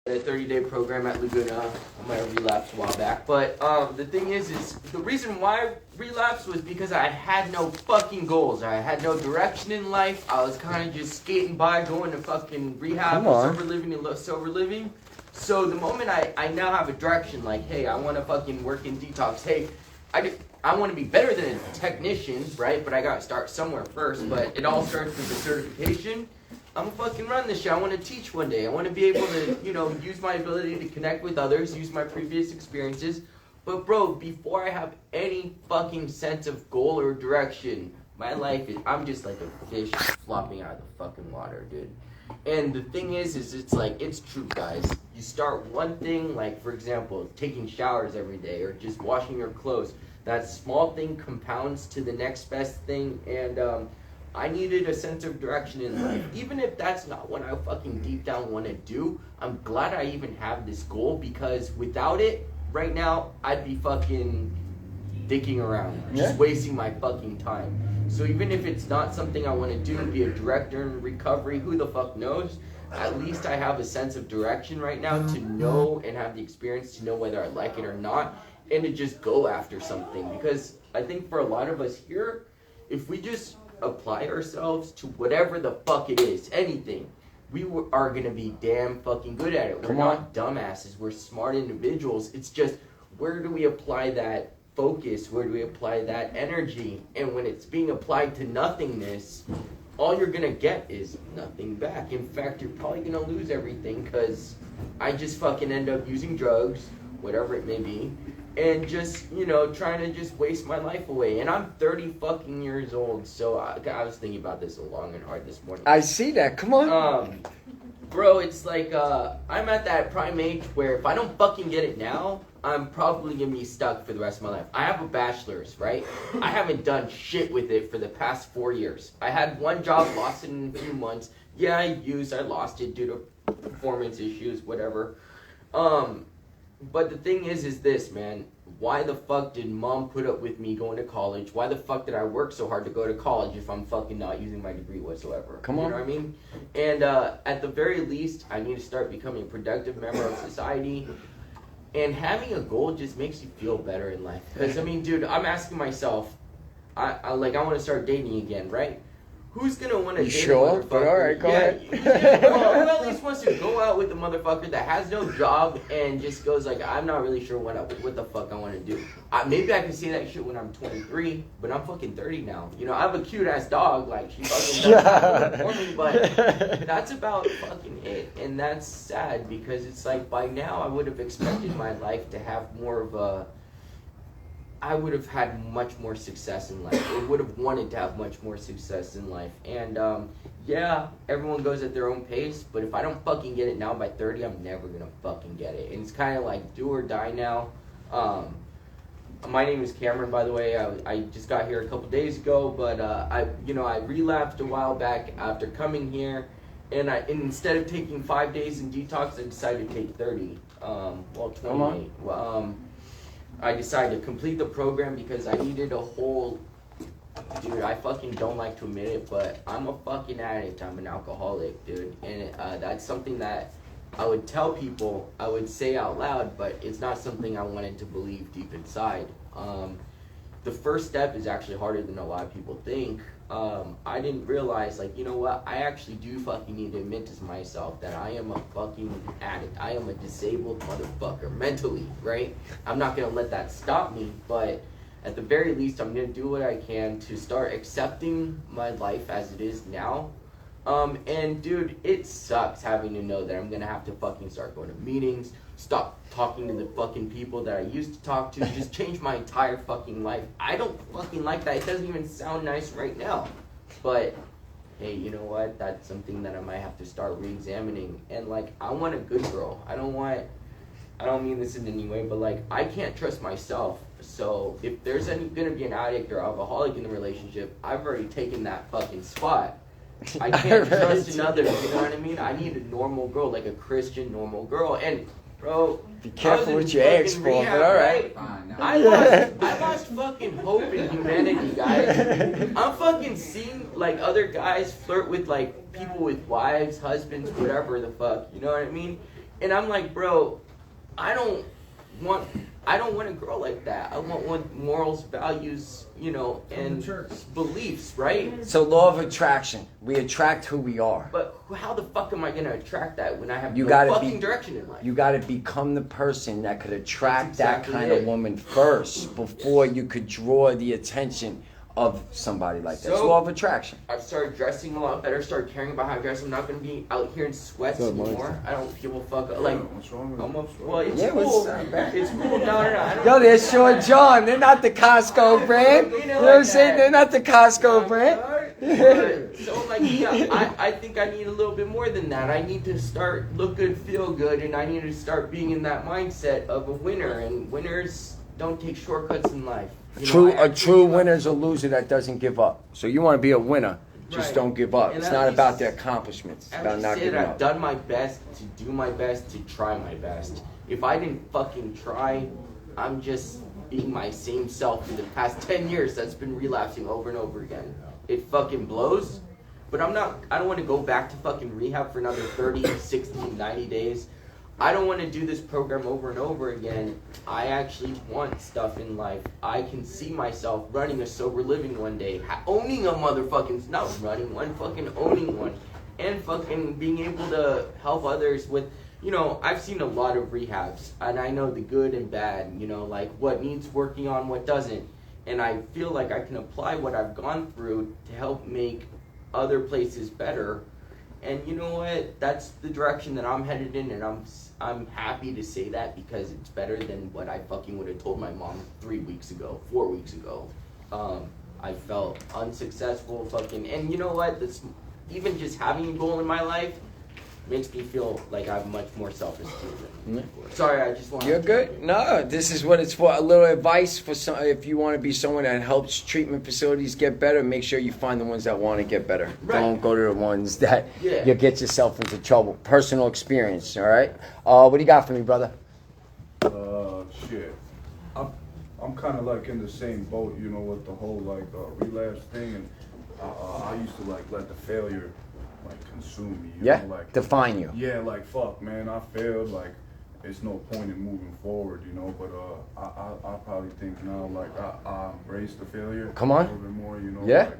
a 30-day program at Laguna. I might have relapsed a while back. But the thing is the reason why I relapsed was because I had no fucking goals. I had no direction in life. I was kind of just skating by, going to fucking rehab, sober living. So the moment I now have a direction, like, hey, I want to fucking work in detox. Hey, I want to be better than a technician, right? But I got to start somewhere first. But it all starts with the certification. I'm gonna fucking run this shit. I want to teach one day. I want to be able to, use my ability to connect with others, use my previous experiences. But bro, before I have any fucking sense of goal or direction, my life I'm just like a fish flopping out of the fucking water, dude. And the thing is it's like, it's true, guys. You start one thing, like, for example, taking showers every day or just washing your clothes. That small thing compounds to the next best thing, and I needed a sense of direction in life. Even if that's not what I fucking deep down want to do, I'm glad I even have this goal, because without it, right now, I'd be fucking dicking around, just wasting my fucking time. So even if it's not something I want to do, be a director in recovery, who the fuck knows, at least I have a sense of direction right now to know and have the experience to know whether I like it or not, and to just go after something. Because I think for a lot of us here, if we just apply ourselves to whatever the fuck it is, anything, we are gonna be damn fucking good at it. We're not dumbasses, we're smart individuals. It's just, where do we apply that focus? Where do we apply that energy? And when it's being applied to nothingness, all you're gonna get is nothing back. In fact, you're probably gonna lose everything, because I just fucking end up using drugs, whatever it may be, and just, trying to just waste my life away. And I'm 30 fucking years old, so I was thinking about this long and hard this morning. I see that. Come on. Bro, it's like, I'm at that prime age where if I don't fucking get it now, I'm probably gonna be stuck for the rest of my life. I have a bachelor's, right? I haven't done shit with it for the past 4 years. I had one job, lost it in a few months. Yeah, I lost it due to performance issues, whatever. But the thing is this, man. Why the fuck did mom put up with me going to college? Why the fuck did I work so hard to go to college if I'm fucking not using my degree whatsoever? Come on. You know what I mean? And at the very least, I need to start becoming a productive member of society. And having a goal just makes you feel better in life. Because, I mean, dude, I'm asking myself, I want to start dating again, right? Who's gonna want to date a motherfucker? But alright, go ahead. Well, who at least wants to go out with a motherfucker that has no job and just goes like, I'm not really sure what the fuck I want to do. Maybe I can say that shit when I'm 23, but I'm fucking 30 now. I have a cute ass dog, like, she fucking does for me, but that's about fucking it. And that's sad, because it's like, by now I would have expected my life to have more of I would have had much more success in life. Or would have wanted to have much more success in life. And yeah, everyone goes at their own pace, but if I don't fucking get it now by 30, I'm never gonna fucking get it. And it's kind of like do or die now. My name is Cameron, by the way. I just got here a couple days ago, but I relapsed a while back after coming here, and instead of taking 5 days in detox, I decided to take 30. 28. I decided to complete the program because I needed a whole... Dude, I fucking don't like to admit it, but I'm a fucking addict. I'm an alcoholic, dude. And that's something that I would tell people, I would say out loud, but it's not something I wanted to believe deep inside. The first step is actually harder than a lot of people think. I didn't realize, like, you know what? I actually do fucking need to admit to myself that I am a fucking addict. I am a disabled motherfucker mentally, right? I'm not gonna let that stop me, but at the very least, I'm gonna do what I can to start accepting my life as it is now. And dude, it sucks having to know that I'm gonna have to fucking start going to meetings, stop talking to the fucking people that I used to talk to, just change my entire fucking life. I don't fucking like that. It doesn't even sound nice right now. But hey, you know what? That's something that I might have to start re-examining. And like, I want a good girl. I don't mean this in any way, but like, I can't trust myself. So if there's gonna be an addict or alcoholic in the relationship, I've already taken that fucking spot. I can't trust another, you know what I mean? I need a normal girl, like a Christian normal girl. And bro, be careful with your ex, bro, but alright. I lost fucking hope in humanity, guys. I'm fucking seeing like other guys flirt with like people with wives, husbands, whatever the fuck, you know what I mean? And I'm like, bro, I don't want a girl like that. I want one morals, values, you know, and beliefs, right? So law of attraction. We attract who we are. But how the fuck am I gonna attract that when I have You no gotta fucking direction in life? You got to become the person that could attract That's exactly that kind it. of woman first before you could draw the attention of somebody like that. It's So- law of attraction. I've started dressing a lot better, started caring about how I dress. I'm not gonna be out here in sweats What's up, anymore. I don't give a fuck. Like, What's wrong with well, it's Yeah, cool. what's up, man? It's cool. No. I don't Yo, they're Sean John. They're not the Costco brand. You know what I'm saying? They're not the Costco brand. So like, yeah, I think I need a little bit more than that. I need to start look good, feel good, and I need to start being in that mindset of a winner. And winners don't take shortcuts in life. You know, A true winner's a loser that doesn't give up. So you want to be a winner, just Right. don't give up. And It's at not least- about the accomplishments. It's At about least not say giving that I've up. done my best to do my best to try my best. If I didn't fucking try, I'm just being my same self for the past 10 years that's been relapsing over and over again. It fucking blows, but I don't want to go back to fucking rehab for another 30, 60, 90 days. I don't want to do this program over and over again. I actually want stuff in life. I can see myself running a sober living one day, owning a motherfucking, not running one, fucking owning one, and fucking being able to help others with, you know, I've seen a lot of rehabs, and I know the good and bad, you know, like what needs working on, what doesn't. And I feel like I can apply what I've gone through to help make other places better. And you know what? That's the direction that I'm headed in, and I'm happy to say that because it's better than what I fucking would have told my mom 3 weeks ago, 4 weeks ago. I felt unsuccessful, fucking, and you know what? This, even just having a goal in my life makes me feel like I have much more self-esteem than before. Sorry, I just want. You're good. No, this is what it's for. A little advice for some. If you want to be someone that helps treatment facilities get better, make sure you find the ones that want to get better. Right. Don't go to the ones that Yeah. you get yourself into trouble. Personal experience. All right. What do you got for me, brother? Shit. I'm kind of like in the same boat, you know, with the whole like relapse thing, and I used to like let the failure like consume me. You know, like Define you. yeah, like fuck, man, I failed. Like, it's no point in moving forward, you know. But I probably think now, like I embrace the failure. Come on. A little bit more, you know. Yeah. Like,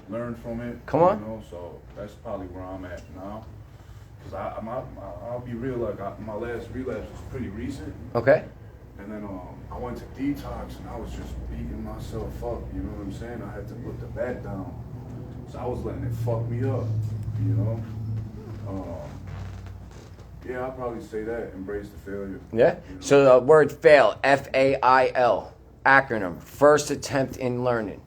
learn from it. Come on. You know, so that's probably where I'm at now. Cause I'll be real, like my last relapse was pretty recent. Okay. And then I went to detox and I was just beating myself up, you know what I'm saying? I had to put the bat down. So I was letting it fuck me up, you know? Yeah, I'll probably say that, embrace the failure. Yeah. You know? So the word fail, FAIL, acronym, first attempt in learning.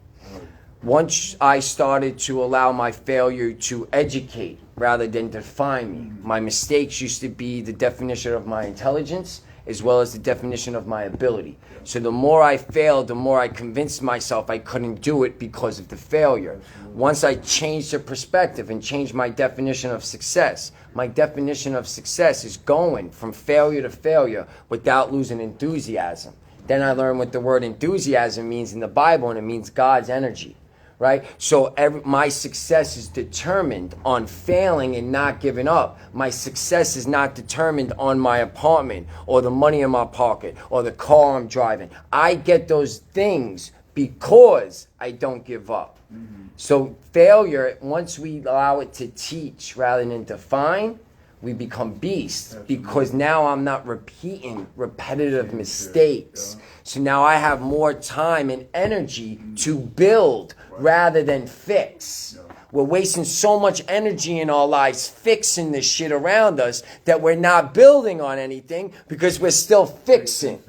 Once I started to allow my failure to educate rather than define me, my mistakes used to be the definition of my intelligence as well as the definition of my ability. So the more I failed, the more I convinced myself I couldn't do it because of the failure. Once I changed the perspective and changed my definition of success, my definition of success is going from failure to failure without losing enthusiasm. Then I learned what the word enthusiasm means in the Bible, and it means God's energy. Right? So my success is determined on failing and not giving up. My success is not determined on my apartment or the money in my pocket or the car I'm driving. I get those things because I don't give up. Mm-hmm. So failure, once we allow it to teach rather than define, we become beasts. Absolutely. Because now I'm not repeating repetitive mistakes. Yeah. So now I have more time and energy to build rather than fix. Yeah. We're wasting so much energy in our lives fixing the shit around us that we're not building on anything because we're still fixing.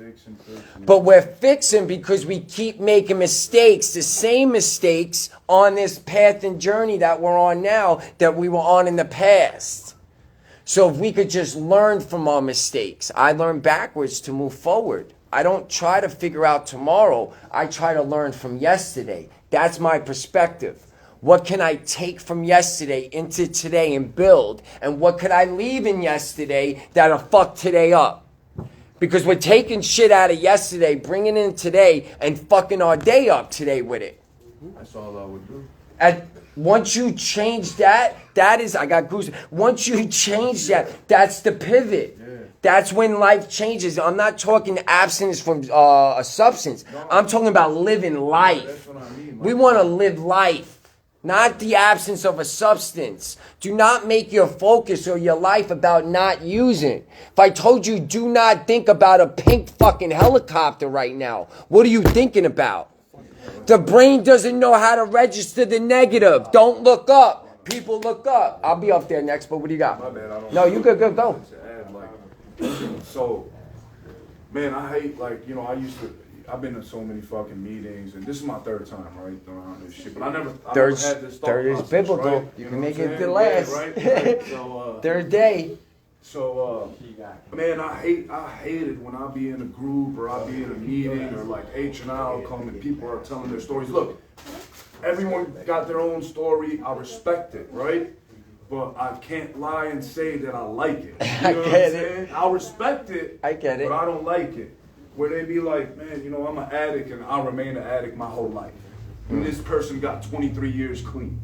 But we're fixing because we keep making mistakes, the same mistakes on this path and journey that we're on now that we were on in the past. So if we could just learn from our mistakes, I learn backwards to move forward. I don't try to figure out tomorrow. I try to learn from yesterday. That's my perspective. What can I take from yesterday into today and build? And what could I leave in yesterday that'll fuck today up? Because we're taking shit out of yesterday, bringing it in today, and fucking our day up today with it. That's all I would do. Once you change that, that is, I got goosebumps. Once you change that, that's the pivot. Yeah. That's when life changes. I'm not talking abstinence from a substance. No. I'm talking about living life. That's what I mean. We want to live life, not the absence of a substance. Do not make your focus or your life about not using. If I told you, do not think about a pink fucking helicopter right now, what are you thinking about? The brain doesn't know how to register the negative. Don't look up. People look up. I'll be up there next, but what do you got? My bad, I don't no, you good, go. So, man, I hate, like, you know, I've been in so many fucking meetings, and this is my third time, right, around this shit. But I never had this thought third is process, biblical. Right? You can make it the last. Yeah, right? So, third day. So, man, I hate it when I be in a group or I be in a meeting or like H&I will come and people are telling their stories. Look, everyone got their own story. I respect it, right? But I can't lie and say that I like it. You know what I'm saying? I respect it. I get it. But I don't like it. Where they be like, man, you know, I'm an addict and I'll remain an addict my whole life. And this person got 23 years clean.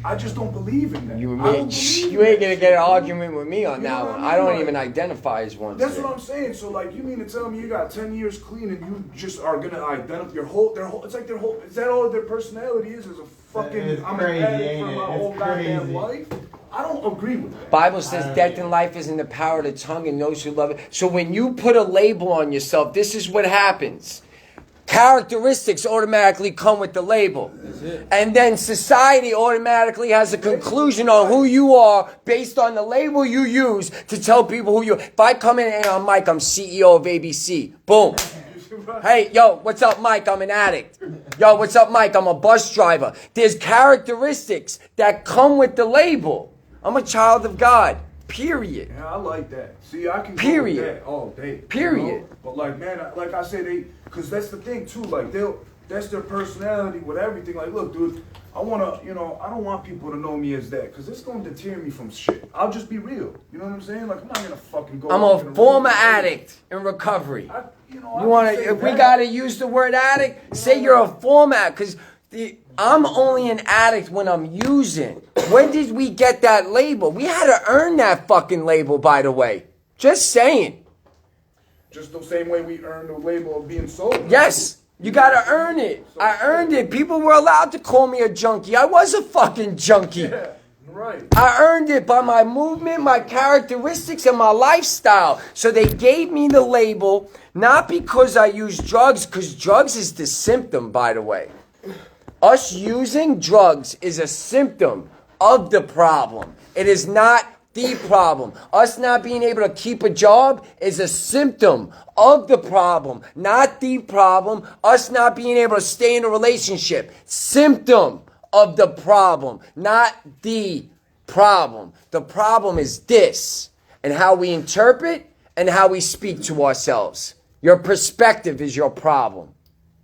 I just don't believe in that. You ain't gonna get an argument with me on that one. I don't even identify as one. That's what I'm saying. So, like, you mean to tell me you got 10 years clean and you just are gonna identify their whole? It's like their whole. Is that all their personality is? Is a fucking? I'm an addict for my whole goddamn life. I don't agree with that. Bible says death and life is in the power of the tongue and those who love it. So when you put a label on yourself, this is what happens. Characteristics automatically come with the label. And then society automatically has a conclusion on who you are based on the label you use to tell people who you are. If I come in and I'm Mike, I'm CEO of ABC. Boom. Hey, yo, what's up, Mike? I'm an addict. Yo, what's up, Mike? I'm a bus driver. There's characteristics that come with the label. I'm a child of God. Period. Yeah, I like that. See, I can Period. go with that all day. Period. You know? But like, man, like I said, because that's the thing too. Like that's their personality with everything. Like, look, dude, I don't want people to know me as that because it's gonna deter me from shit. I'll just be real. You know what I'm saying? Like, I'm not gonna fucking go. I'm a former addict in recovery. If we gotta use the word addict, say you're a former addict because I'm only an addict when I'm using. When did we get that label? We had to earn that fucking label, by the way. Just saying. Just the same way we earned the label of being sober. Yes, you gotta earn it. I earned it. People were allowed to call me a junkie. I was a fucking junkie. Yeah, right. I earned it by my movement, my characteristics, and my lifestyle. So they gave me the label, not because I use drugs, because drugs is the symptom, by the way. Us using drugs is a symptom of the problem. It is not the problem. Us not being able to keep a job is a symptom of the problem, not the problem. Us not being able to stay in a relationship, symptom of the problem, not the problem. The problem is this, and how we interpret and how we speak to ourselves. Your perspective is your problem.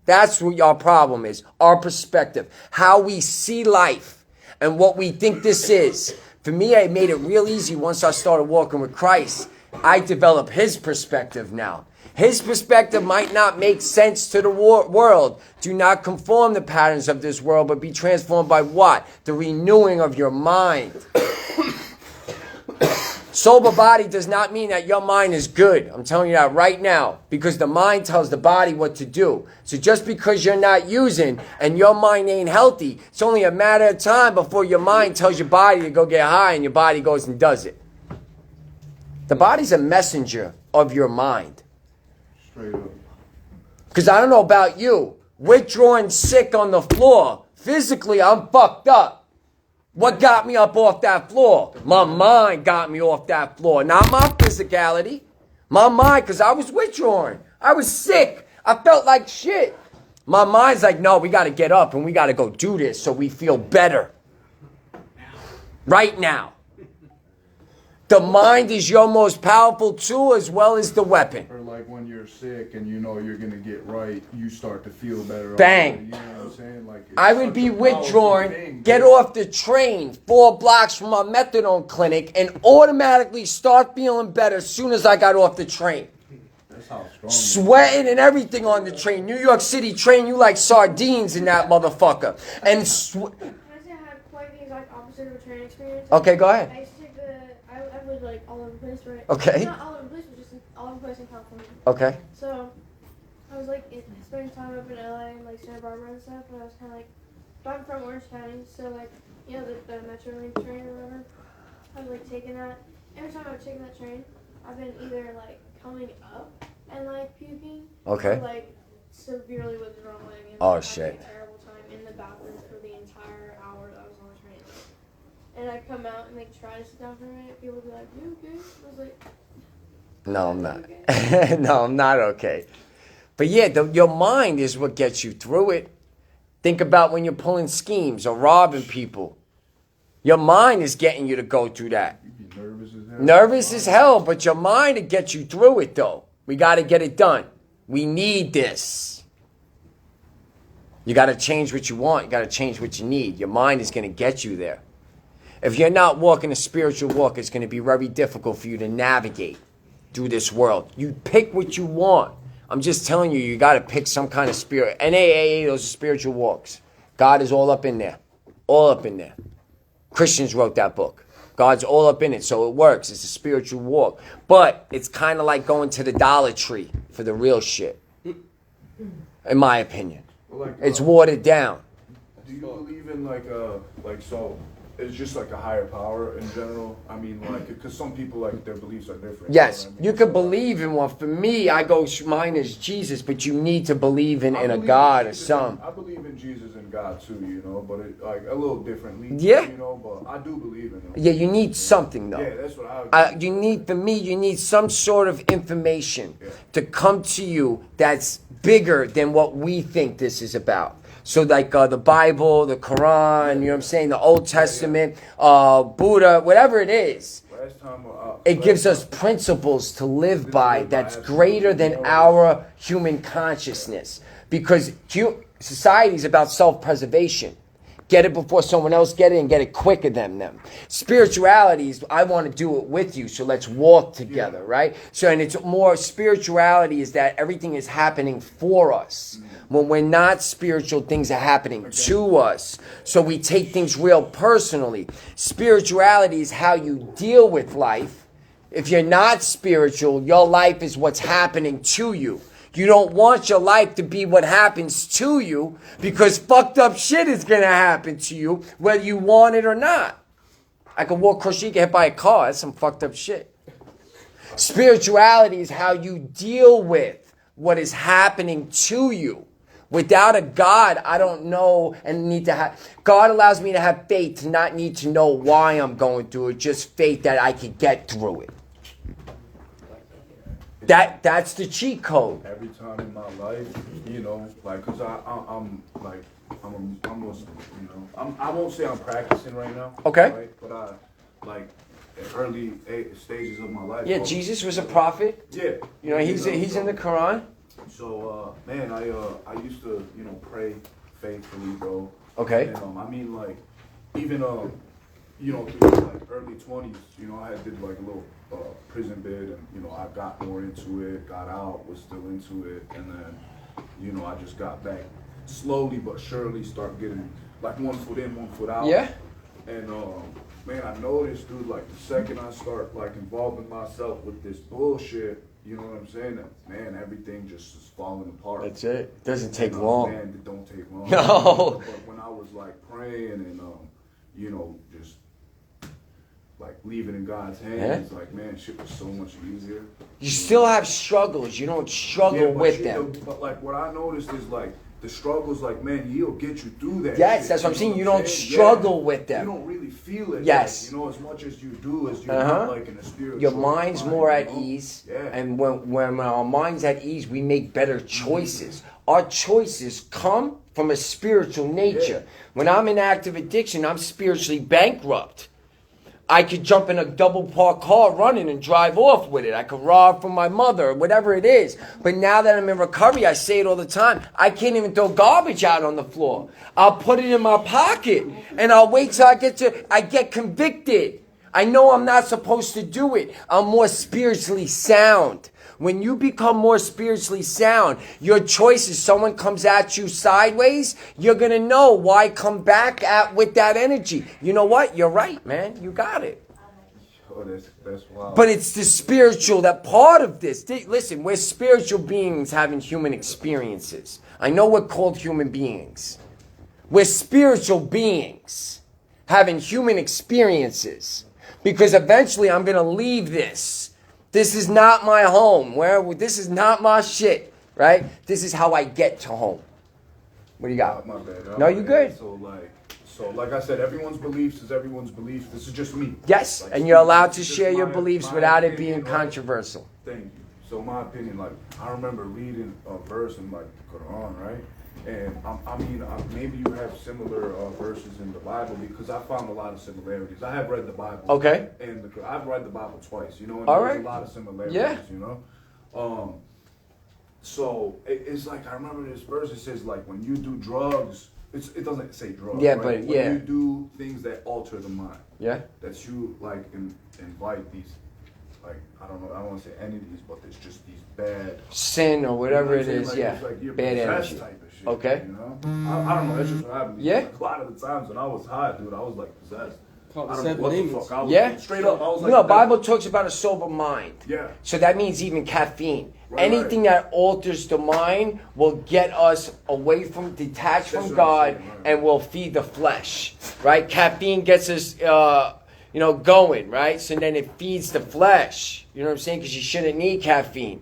That's what our problem is, our perspective, how we see life and what we think this is. For me, I made it real easy once I started walking with Christ. I developed his perspective now. His perspective might not make sense to the world. Do not conform the patterns of this world, but be transformed by what? The renewing of your mind. Sober body does not mean that your mind is good. I'm telling you that right now. Because the mind tells the body what to do. So just because you're not using and your mind ain't healthy, it's only a matter of time before your mind tells your body to go get high and your body goes and does it. The body's a messenger of your mind. Straight up. Because I don't know about you. Withdrawing sick on the floor. Physically, I'm fucked up. What got me up off that floor? My mind got me off that floor. Not my physicality. My mind, because I was withdrawing. I was sick. I felt like shit. My mind's like, no, we got to get up and we got to go do this so we feel better. Right now. The mind is your most powerful tool as well as the weapon. Or like when you're sick and you know you're going to get right, you start to feel better. Bang. You know what I'm saying? Like, I would be withdrawing, get off the train 4 blocks from my methadone clinic and automatically start feeling better as soon as I got off the train. That's how strong. Sweating and everything on the train. New York City train, you like sardines in that motherfucker. And sort of a training experience. Okay, go ahead. I used to take I lived like all over the place, right? Okay. Not all over the place, but just all over the place in California. Okay. So I was like spending time up in LA and like Santa Barbara and stuff, and I was kind of like, I'm from Orange County, so like, you know, the Metrolink train or whatever. I was like taking that. Every time I've taken that train, I've been either like coming up and like puking, Okay. or like severely withdrawing and Oh, like, shit. having a terrible time in the bathroom for the entire hour that I was on the train. And I'd come out and like try to sit down for a minute. People would be like, "You okay?" I was like, No, I'm not. Okay. No, I'm not okay. But yeah, your mind is what gets you through it. Think about when you're pulling schemes or robbing people. Your mind is getting you to go through that. You be nervous as hell. Nervous as hell, but your mind will get you through it, though. We got to get it done. We need this. You got to change what you want. You got to change what you need. Your mind is going to get you there. If you're not walking a spiritual walk, it's going to be very difficult for you to navigate through this world. You pick what you want. I'm just telling you, you got to pick some kind of spirit. NAAA, those are spiritual walks. God is all up in there. All up in there. Christians wrote that book. God's all up in it, so it works. It's a spiritual walk. But it's kind of like going to the Dollar Tree for the real shit. In my opinion. Like, It's watered down. do you believe in so it's just like a higher power in general? I mean, like, because some people, like, their beliefs are different. Yes, know what I mean? you could believe in one. For me, I go, mine is Jesus, but you need to believe in I a believe God in or Jesus some. I believe in Jesus and God too, you know, but it, like a little differently. Yeah. You know, but I do believe in them. Yeah, you need something, though. Yeah, that's what I would You need some sort of information to come to you that's bigger than what we think this is about. So like the Bible, the Quran, you know what I'm saying, the Old Testament, Buddha, whatever it is. It gives us principles to live by that's greater than our human consciousness. Because society is about self-preservation. Get it before someone else get it and get it quicker than them. Spirituality is, I want to do it with you, so let's walk together, right? So, and it's more, spirituality is that everything is happening for us. When we're not spiritual, things are happening to us. So we take things real personally. Spirituality is how you deal with life. If you're not spiritual, your life is what's happening to you. You don't want your life to be what happens to you because fucked up shit is going to happen to you whether you want it or not. I could walk across the street, get hit by a car. That's some fucked up shit. Spirituality is how you deal with what is happening to you. Without a God, I don't know and need to have... God allows me to have faith to not need to know why I'm going through it. Just faith that I can get through it. That's the cheat code. Every time in my life, you know, like, cause I'm Muslim, you know. I won't say I'm practicing right now. Okay. Right? But I, like, at early stages of my life. Yeah, Jesus was a prophet. Yeah. You know, he's in the Quran. So, man, I used to, you know, pray faithfully, bro. Okay. And, I mean, like, even, you know, through like early 20s, you know, I had did like a little prison bid, and you know, I got more into it, got out, was still into it, and then, you know, I just got back slowly but surely, start getting like 1 foot in, 1 foot out. Yeah. And man, I noticed, dude, like the second I start like involving myself with this bullshit, you know what I'm saying? That, man, everything just is falling apart. That's it. It doesn't take And, long. Man, it don't take long. No. But when I was like praying and you know, just like leaving in God's hands, like, man, shit was so much easier. You still have struggles. You don't struggle with them. But like what I noticed is like the struggles, like, man, he'll get you through that. Yes, shit, that's what I'm saying. You know don't struggle with them. You don't really feel it. Yes. Like, you know, as much as you do, as you're not like in a spiritual. Your mind's more you at know? ease. Yeah. And when our mind's at ease, we make better choices. Our choices come from a spiritual nature. Yeah. When I'm in active addiction, I'm spiritually bankrupt. I could jump in a double parked car running and drive off with it. I could rob from my mother, whatever it is. But now that I'm in recovery, I say it all the time. I can't even throw garbage out on the floor. I'll put it in my pocket and I'll wait till I get convicted. I know I'm not supposed to do it. I'm more spiritually sound. When you become more spiritually sound, your choices, someone comes at you sideways, you're going to know why come back with that energy. You know what? You're right, man. You got it. Oh, that's wild. But it's the spiritual, that part of this. Listen, we're spiritual beings having human experiences. I know we're called human beings. We're spiritual beings having human experiences. Because eventually I'm going to leave this. This is not my home. This is not my shit, right? This is how I get to home. What do you got? My bad. No, you good. So like I said, everyone's beliefs is everyone's beliefs. This is just me. Yes, like, and you're allowed to this is share just your my beliefs without it opinion, being controversial. Thank you. So my opinion, like, I remember reading a verse in like the Quran, right? And I mean, maybe you have similar verses in the Bible, because I found a lot of similarities. I have read the Bible. Okay. And I've read the Bible twice, you know, and All there's right. a lot of similarities, Yeah. you know. So it's like, I remember this verse, it says like, when you do drugs, it doesn't say drugs, Yeah, right? but when yeah. you do things that alter the mind, Yeah? that you like invite these, like, I don't want to say entities, but it's just these bad Sin or whatever it is, like, yeah. it's like you're Bad possessed energy. type of shit. Okay. You know? I don't know. That's just what I believe. Yeah. Like, a lot of the times when I was high, dude, I was like possessed. Called I the don't know seven what the demons. fuck. I was Yeah? straight up. I was like, No, Bible talks about a sober mind. Yeah. So that means even caffeine. Right, Anything that alters the mind will get us away from, detached That's from what I'm God, saying, right. and will feed the flesh, right? Caffeine gets us, going, right? So then it feeds the flesh. You know what I'm saying? Because you shouldn't need caffeine.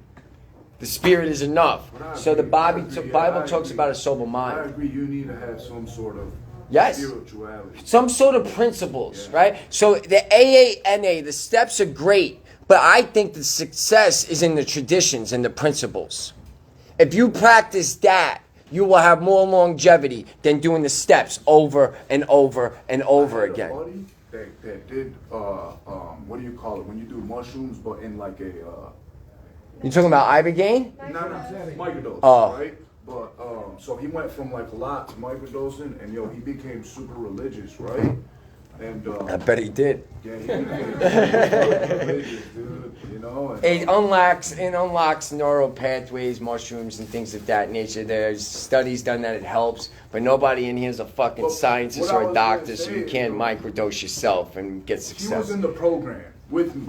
The spirit is enough. But I So the agree, I Bible agree, Bible I talks agree. about a sober I mind. agree. You need to have some sort of Yes. spirituality. Some sort of principles, Yeah. right? So the AANA, the steps are great, but I think the success is in the traditions and the principles. If you practice that, you will have more longevity than doing the steps over and over and over I had again. a buddy that did what do you call it when you do mushrooms, but in like a You talking about Ibogaine? microdose, Oh. right? But so he went from like a lot to microdosing, and he became super religious, right? And I bet he did. yeah, he became super religious, dude. You know, and, It unlocks neural pathways, mushrooms, and things of that nature. There's studies done that it helps, but nobody in here is a fucking But scientist what I or a was doctor, gonna so you say, can't though, microdose yourself and get he success. was in the program with me,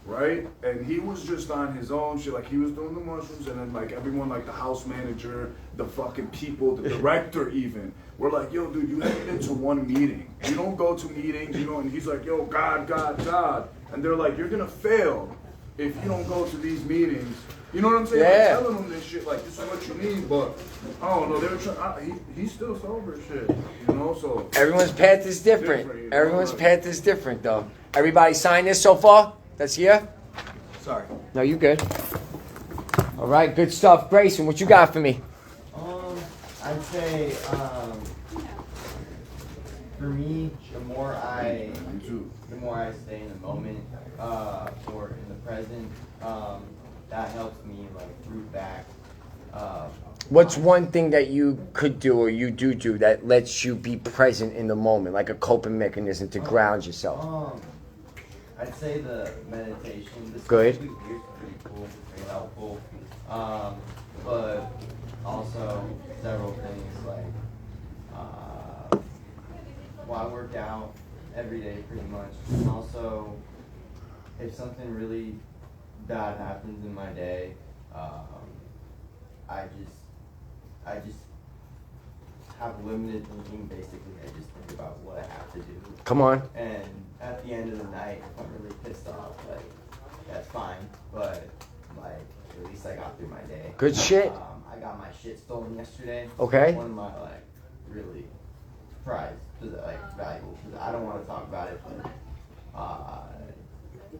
right? And he was just on his own shit. Like, he was doing the mushrooms, and then like everyone, like the house manager, the fucking people, the director even, were like, yo, dude, you haven't been to one meeting. You don't go to meetings, you know. And he's like, yo, God, God, God. And they're like, you're gonna fail if you don't go to these meetings. You know what I'm saying? Yeah. Like, telling him this shit, like, this is what you need, but I don't know. They were trying. He's still sober, shit. You know, so Everyone's path is different. Different, you know, Everyone's like- path is different, though. Everybody signed this so far? That's here? Sorry. No, you good. All right, good stuff. Grayson, what you got for me? I'd say, for me, the more I stay in the moment, or in the present, that helps me like root back. What's one thing that you could do or you do that lets you be present in the moment, like a coping mechanism to ground yourself? I'd say the meditation. This Good. is pretty cool, very helpful. But also several things like, I work out every day pretty much. And also, if something really bad happens in my day, I just have limited thinking. Basically, I just think about what I have to do. Come on. And at the end of the night, if I'm really pissed off, like, that's fine. But, like, at least I got through my day. Good shit. I got my shit stolen yesterday. Okay. One of my, like, really prized, like, valuable. I don't want to talk about it, but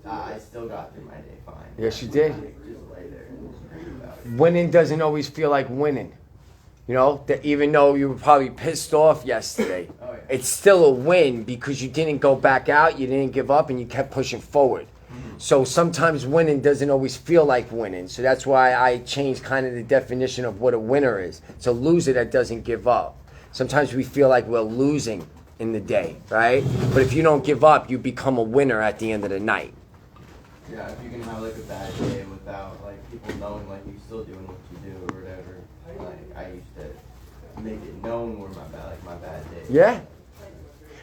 I still got through my day fine. Yes, you did. Just lay there and think about it. Winning doesn't always feel like winning. You know, that even though you were probably pissed off yesterday, Oh, yeah. it's still a win because you didn't go back out, you didn't give up, and you kept pushing forward. So sometimes winning doesn't always feel like winning. So that's why I changed kind of the definition of what a winner is. It's a loser that doesn't give up. Sometimes we feel like we're losing in the day, right? But if you don't give up, you become a winner at the end of the night. Yeah, if you can have, like, a bad day with without like people knowing like you still doing what you do or whatever. Like I used to make it known where my bad days. Yeah.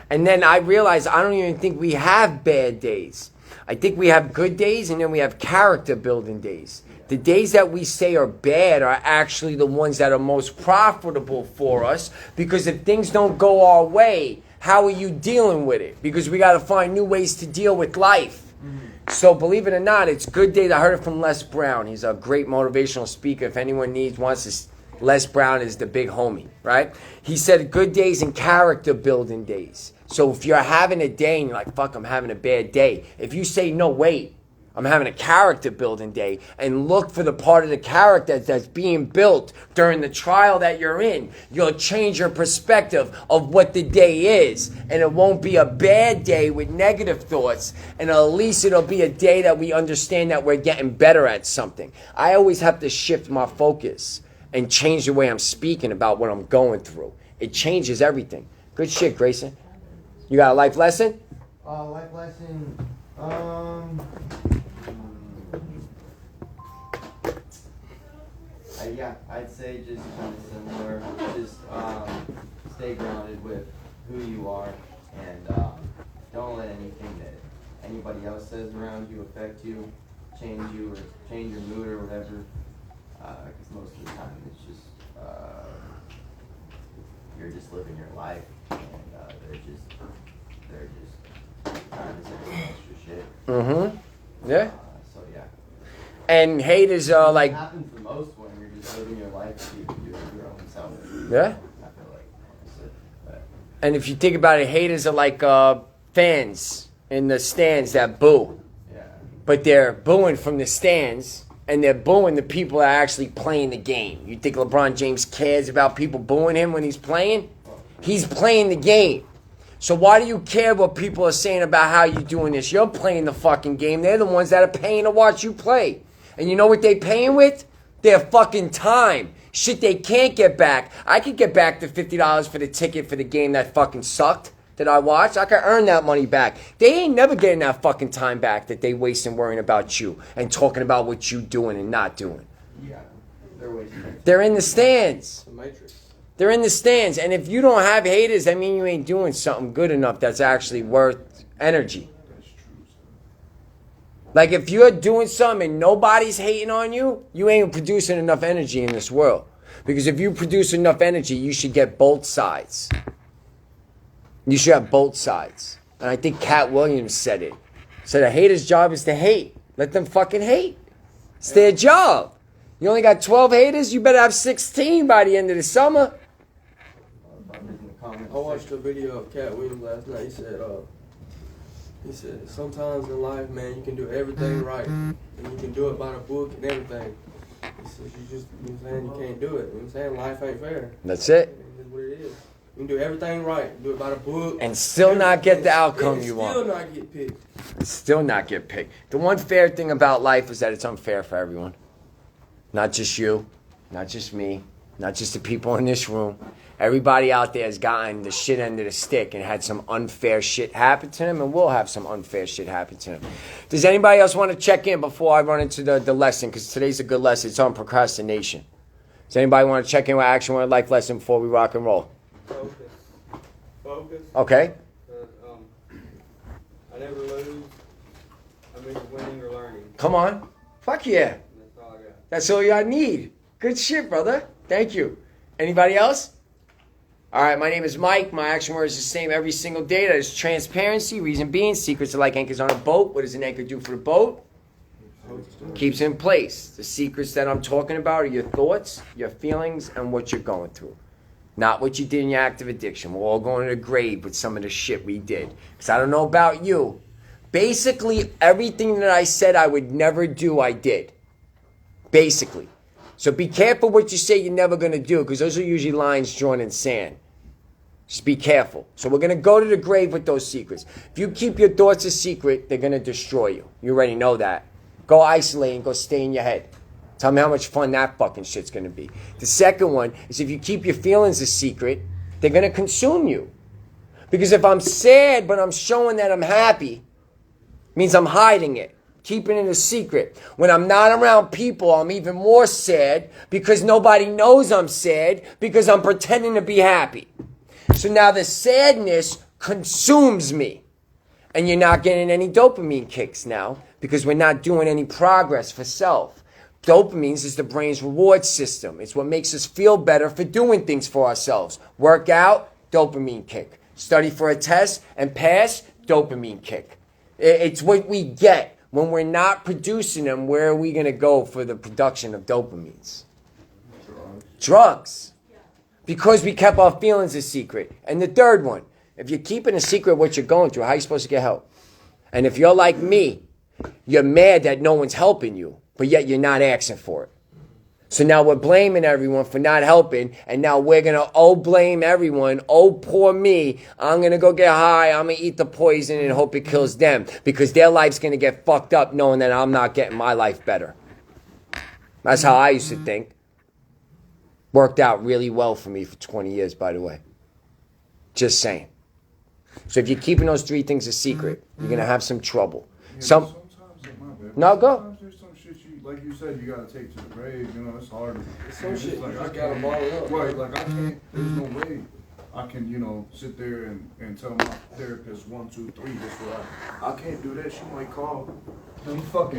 And then I realized I don't even think we have bad days. I think we have good days, and then we have character building days. The days that we say are bad are actually the ones that are most profitable for us, because if things don't go our way, how are you dealing with it? Because we got to find new ways to deal with life. So believe it or not, it's good days. I heard it from Les Brown. He's a great motivational speaker. If anyone wants to, Les Brown is the big homie, right? He said good days and character building days. So if you're having a day and you're like, fuck, I'm having a bad day. If you say, no, wait, I'm having a character building day, and look for the part of the character that's being built during the trial that you're in, you'll change your perspective of what the day is. And it won't be a bad day with negative thoughts, and at least it'll be a day that we understand that we're getting better at something. I always have to shift my focus and change the way I'm speaking about what I'm going through. It changes everything. Good shit, Grayson. You got a life lesson? Life lesson. Yeah, I'd say just kind of similar. Just stay grounded with who you are, and don't let anything that anybody else says around you affect you, change you, or change your mood or whatever. Because most of the time it's just you're just living your life, and they're just trying to say some extra shit. Mm-hmm. Yeah. So yeah. And haters are like. It happens the most when you're just living your life so you can do it your own self. Yeah. I feel like honestly, but And if you think about it, haters are like fans in the stands that boo. yeah. But they're booing from the stands, and they're booing the people that are actually playing the game. You think LeBron James cares about people booing him when he's playing? He's playing the game. So why do you care what people are saying about how you're doing this? You're playing the fucking game. They're the ones that are paying to watch you play. And you know what they're paying with? Their fucking time. Shit they can't get back. I could get back the $50 for the ticket for the game that fucking sucked that I watched. I could earn that money back. They ain't never getting that fucking time back that they wasting worrying about you and talking about what you doing and not doing. Yeah. They're wasting. They're in the stands. The Matrix. They're in the stands. And if you don't have haters, I mean you ain't doing something good enough that's actually worth energy. Like if you're doing something and nobody's hating on you, you ain't producing enough energy in this world. Because if you produce enough energy, you should get both sides. You should have both sides. And I think Cat Williams said it. Said a hater's job is to hate. Let them fucking hate. It's their job. You only got 12 haters, you better have 16 by the end of the summer. I watched a video of Cat Williams last night. He said, sometimes in life, man, you can do everything right. And you can do it by the book and everything. He says, you can't do it. You know what I'm saying? Life ain't fair. That's it. It is what it is. You can do everything right. Do it by the book. And still not get the outcome you want. Still not get picked. Still not get picked. The one fair thing about life is that it's unfair for everyone. Not just you, not just me, not just the people in this room. Everybody out there has gotten the shit end of the stick and had some unfair shit happen to them, and will have some unfair shit happen to them. Does anybody else want to check in before I run into the lesson? Because today's a good lesson. It's on procrastination. Does anybody want to check in with Action Word Life lesson before we rock and roll? Focus. Okay. I never lose. I'm either winning or learning. Come on. Fuck yeah. That's all I got. That's all I need. Good shit, brother. Thank you. Anybody else? All right, my name is Mike. My action word is the same every single day. That is transparency. Reason being, secrets are like anchors on a boat. What does an anchor do for the boat? Keeps it in place. The secrets that I'm talking about are your thoughts, your feelings, and what you're going through. Not what you did in your active addiction. We're all going to the grave with some of the shit we did. Because I don't know about you. Basically, everything that I said I would never do, I did. Basically. So be careful what you say you're never going to do, because those are usually lines drawn in sand. Just be careful. So we're going to go to the grave with those secrets. If you keep your thoughts a secret, they're going to destroy you. You already know that. Go isolate and go stay in your head. Tell me how much fun that fucking shit's going to be. The second one is if you keep your feelings a secret, they're going to consume you. Because if I'm sad but I'm showing that I'm happy, it means I'm hiding it. keeping it a secret. When I'm not around people, I'm even more sad because nobody knows I'm sad because I'm pretending to be happy. So now the sadness consumes me. And you're not getting any dopamine kicks now because we're not doing any progress for self. Dopamine is the brain's reward system. It's what makes us feel better for doing things for ourselves. Work out, dopamine kick. Study for a test and pass, dopamine kick. It's what we get. When we're not producing them, where are we going to go for the production of dopamines? Drugs. Because we kept our feelings a secret. And the third one, if you're keeping a secret what you're going through, how are you supposed to get help? And if you're like me, you're mad that no one's helping you, but yet you're not asking for it. So now we're blaming everyone for not helping, and now we're going to, blame everyone. Oh, poor me. I'm going to go get high. I'm going to eat the poison and hope it kills them because their life's going to get fucked up knowing that I'm not getting my life better. That's how I used to think. Worked out really well for me for 20 years, by the way. Just saying. So if you're keeping those three things a secret, you're going to have some trouble. Sometimes, No, go. Sometimes there's some shit like you said, you gotta take to the grave. You know, it's hard. Some shit like you I just gotta can't, bottle up. right? Like I can't. There's no way I can, sit there and tell my therapist 1, 2, 3. This what I can't do that. She might call.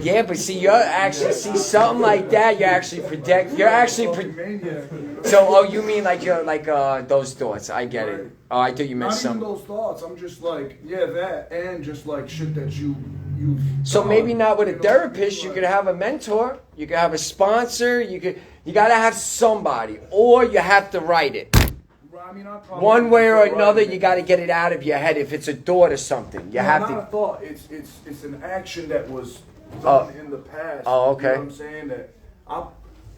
Yeah, but see, you're actually something like that. You're actually protect. You're actually. So, you mean like you're like those thoughts? I get it. Oh, I thought you meant Not some. even those thoughts. I'm just like, that, and just like shit that you. So maybe not with a therapist. You could have a mentor. You could have a sponsor. You gotta have somebody, or you have to write it. One way or another, you got to get it out of your head. If it's a thought or something, you have to. Not a thought. It's an action that was done in the past. Oh, okay. You know what I'm saying?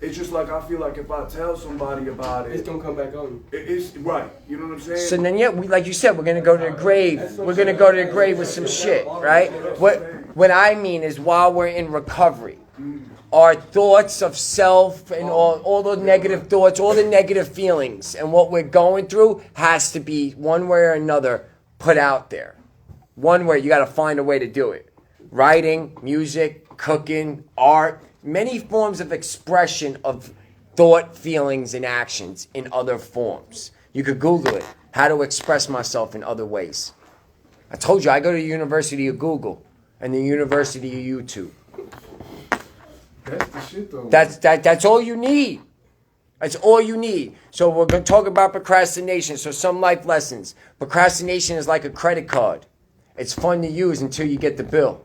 It's just like I feel like if I tell somebody about it, It's gonna come back on you. It's right. You know what I'm saying? So then, yeah, like you said, we're gonna go to the grave. We're gonna go to the grave with some shit, right? What I mean is, while we're in recovery, our thoughts of self and all the negative thoughts, all the negative feelings, and what we're going through has to be one way or another put out there. One way, you got to find a way to do it. Writing, music, cooking, art, many forms of expression of thought, feelings, and actions in other forms. You could Google it, how to express myself in other ways. I told you, I go to the University of Google and the University of YouTube. That's the shit, though. That's all you need. That's all you need. So we're going to talk about procrastination. So some life lessons. Procrastination is like a credit card. It's fun to use until you get the bill.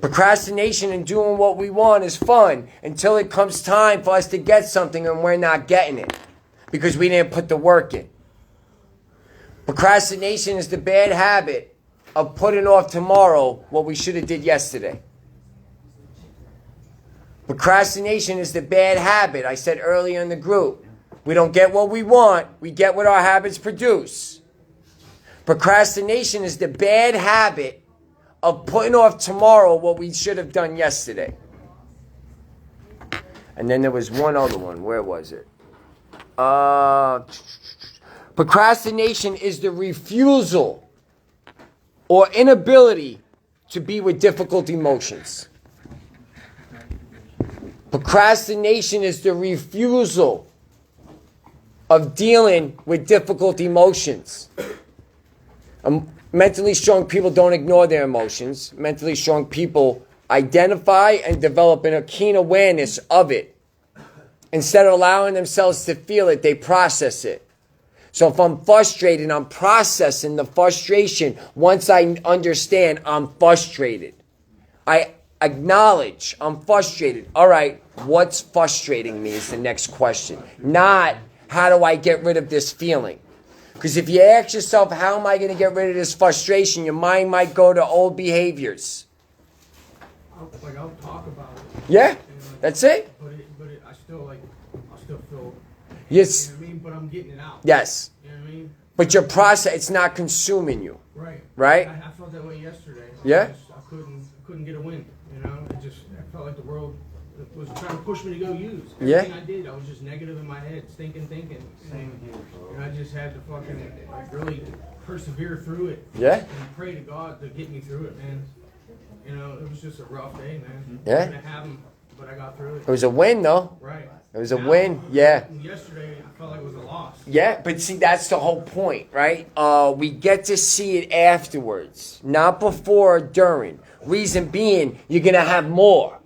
Procrastination and doing what we want is fun until it comes time for us to get something and we're not getting it because we didn't put the work in. Procrastination is the bad habit of putting off tomorrow what we should have did yesterday. Procrastination is the bad habit. I said earlier in the group, we don't get what we want, we get what our habits produce. Procrastination is the bad habit of putting off tomorrow what we should have done yesterday. And then there was one other one. Where was it? Procrastination is the refusal or inability to be with difficult emotions. Procrastination is the refusal of dealing with difficult emotions. Mentally strong people don't ignore their emotions. Mentally strong people identify and develop a keen awareness of it. Instead of allowing themselves to feel it, they process it. So if I'm frustrated, I'm processing the frustration. Once I understand I'm frustrated, I acknowledge I'm frustrated. All right, what's frustrating me is the next question. Not how do I get rid of this feeling? Because if you ask yourself, how am I going to get rid of this frustration, your mind might go to old behaviors. I'll talk about it. Yeah, that's it. But I still feel. Yes. You know what I mean? But I'm getting it out. Yes. You know what I mean? But your process, it's not consuming you. Right. Right? I felt that way yesterday. Yeah. I couldn't get a win. You know, I felt like the world was trying to push me to go use. Everything I did, I was just negative in my head, thinking. And I just had to fucking really persevere through it. Yeah. And pray to God to get me through it, man. You know, it was just a rough day, man. Yeah. I didn't have 'em, but I got through it. It was a win, though. Right. It was a Now, win, yeah. Yesterday, I felt like it was a loss. Yeah, but see, that's the whole point, right? We get to see it afterwards, not before or during. Reason being, you're going to have more,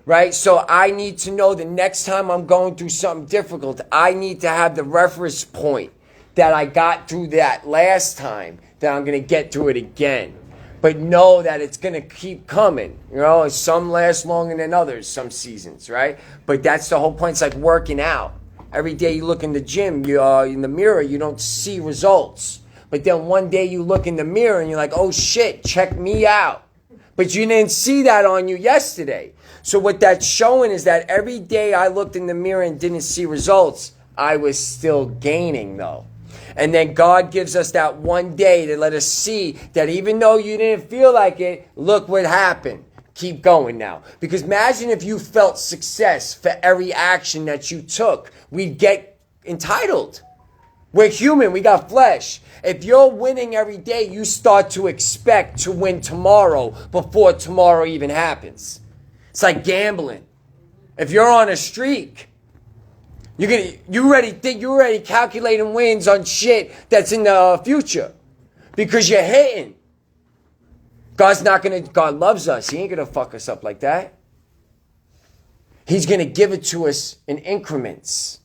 right? So I need to know the next time I'm going through something difficult, I need to have the reference point that I got through that last time, that I'm going to get through it again. But know that it's going to keep coming. You know, some last longer than others, some seasons, right? But that's the whole point. It's like working out. Every day you look in the gym, you in the mirror, you don't see results. But then one day you look in the mirror and you're like, oh shit, check me out. But you didn't see that on you yesterday. So what that's showing is that every day I looked in the mirror and didn't see results, I was still gaining though. And then God gives us that one day to let us see that even though you didn't feel like it, look what happened. Keep going now. Because imagine if you felt success for every action that you took. We'd get entitled. We're human. We got flesh. If you're winning every day, you start to expect to win tomorrow before tomorrow even happens. It's like gambling. If you're on a streak, you already calculating wins on shit that's in the future because you're hitting. God loves us. He ain't gonna fuck us up like that. He's gonna give it to us in increments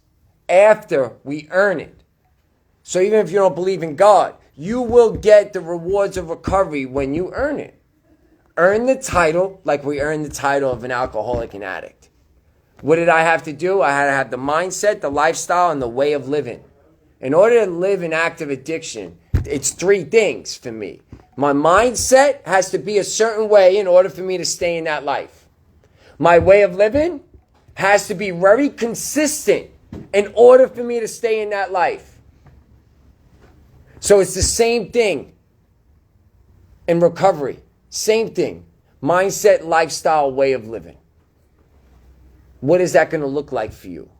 after we earn it. So even if you don't believe in God, you will get the rewards of recovery when you earn it. Earn the title like we earn the title of an alcoholic and addict. What did I have to do? I had to have the mindset, the lifestyle, and the way of living. In order to live in active addiction, it's three things for me. My mindset has to be a certain way in order for me to stay in that life. My way of living has to be very consistent in order for me to stay in that life. So it's the same thing in recovery. Same thing. Mindset, lifestyle, way of living. What is that going to look like for you?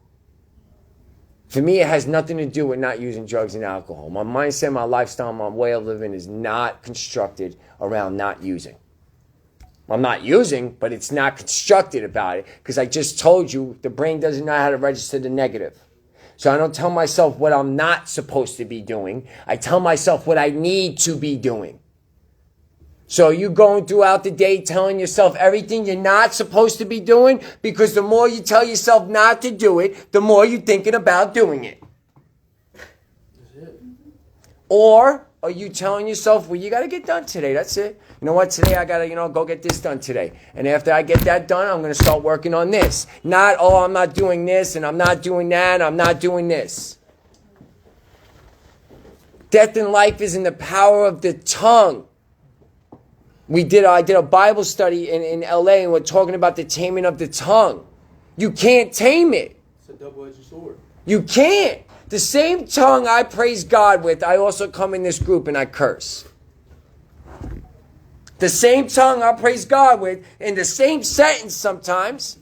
For me, it has nothing to do with not using drugs and alcohol. My mindset, my lifestyle, my way of living is not constructed around not using. I'm not using, but it's not constructed about it because I just told you the brain doesn't know how to register the negative. So I don't tell myself what I'm not supposed to be doing. I tell myself what I need to be doing. So you going throughout the day telling yourself everything you're not supposed to be doing because the more you tell yourself not to do it, the more you're thinking about doing it. Or are you telling yourself, well, you got to get done today. That's it. You know what? Today I got to, go get this done today. And after I get that done, I'm going to start working on this. Not, oh, I'm not doing this and I'm not doing that and I'm not doing this. Death and life is in the power of the tongue. I did a Bible study in LA and we're talking about the taming of the tongue. You can't tame it. It's a double-edged sword. You can't. The same tongue I praise God with, I also come in this group and I curse. The same tongue I praise God with, in the same sentence sometimes,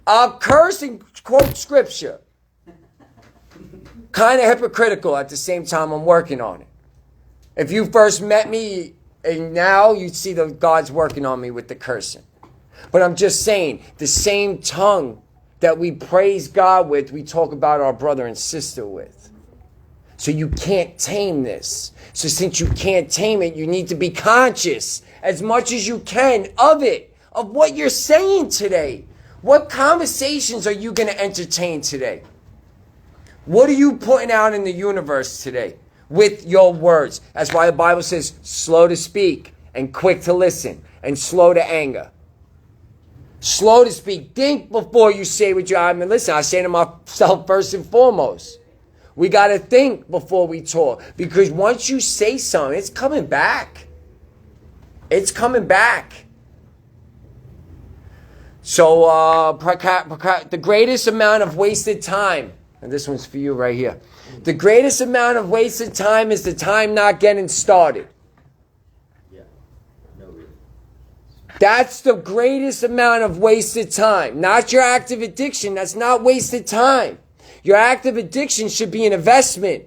I'll curse and quote scripture. Kind of hypocritical at the same time I'm working on it. If you first met me, and now you see the God's working on me with the cursing. But I'm just saying, the same tongue that we praise God with, we talk about our brother and sister with. So you can't tame this. So since you can't tame it, you need to be conscious as much as you can of it, of what you're saying today. What conversations are you going to entertain today? What are you putting out in the universe today? With your words. That's why the Bible says slow to speak and quick to listen and slow to anger. Slow to speak. Think before you say what I mean. Listen, I say to myself first and foremost. We got to think before we talk. Because once you say something, it's coming back. It's coming back. So the greatest amount of wasted time. And this one's for you right here. The greatest amount of wasted time is the time not getting started. Yeah. No, really. That's the greatest amount of wasted time. Not your active addiction. That's not wasted time. Your active addiction should be an investment.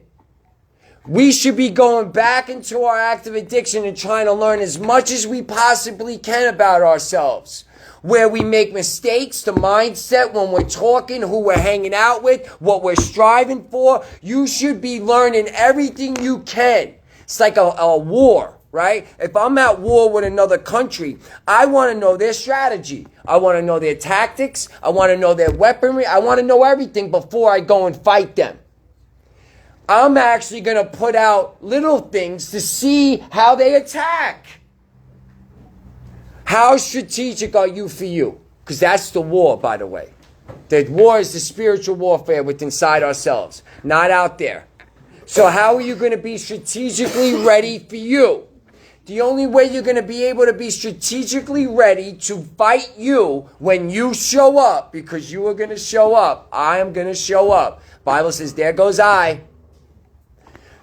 We should be going back into our active addiction and trying to learn as much as we possibly can about ourselves. Where we make mistakes, the mindset when we're talking, who we're hanging out with, what we're striving for. You should be learning everything you can. It's like a war, right? If I'm at war with another country, I want to know their strategy. I want to know their tactics. I want to know their weaponry. I want to know everything before I go and fight them. I'm actually going to put out little things to see how they attack. How strategic are you for you? Because that's the war, by the way. The war is the spiritual warfare within inside ourselves, not out there. So how are you going to be strategically ready for you? The only way you're going to be able to be strategically ready to fight you when you show up, because you are going to show up. I am going to show up. Bible says, there goes I.